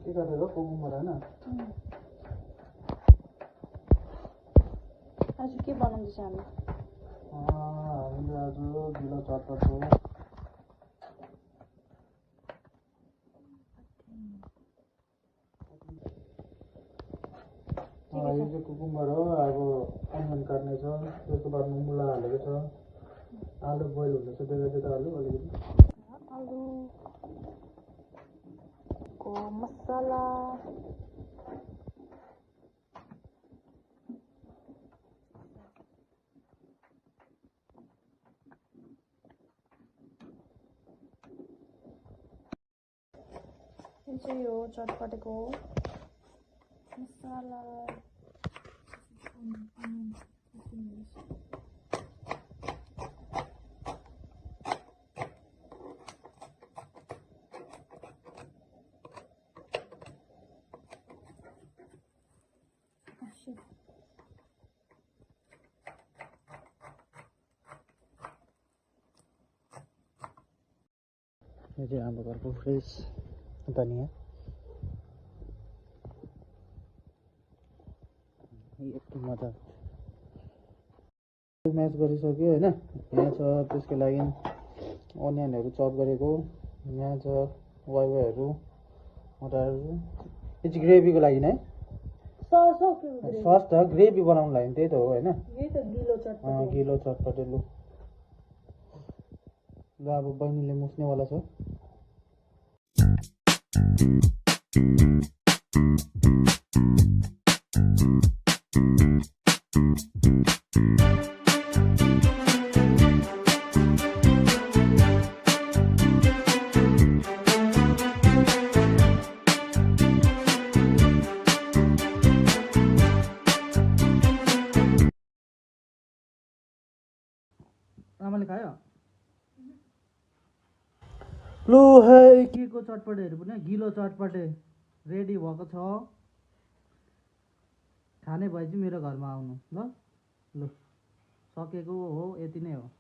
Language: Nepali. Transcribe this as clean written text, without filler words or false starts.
के गरेर कुकुम्बर हैन आज के बनाउँदैछ हामी हामीले आज गिलो चटपट हो यो चाहिँ कुकुम्बर हो अब अनियन काट्ने छ त्यसको बादमा मुला हालेको छ आलु बोइल हुँदैछ त्यता आलु अलिकति आलुको मसला यो चाहिँ हो चटपटेको मसला यो चाहिँ हाम्रो घरको फ्रेस धनिया एकदम मजा म्याच गरिसक्यो होइन यहाँ छ त्यसको लागि अनियनहरू चप गरेको यहाँ छ वाइवाईहरू मटरहरू यो चाहिँ ग्रेभीको लागि है सस त ग्रेभी बनाउनु लागि त्यही त हो होइन गिलो चटपटे लु ल अब बहिनीले मुस्नेवाला छ आमाले खायो लु है के को चटपटेहरू पनि गिलो चटपटे रेडी भएको छ खाने भए चाहिँ मेरो घरमा आउनु ल लु सकेको हो यति नै हो।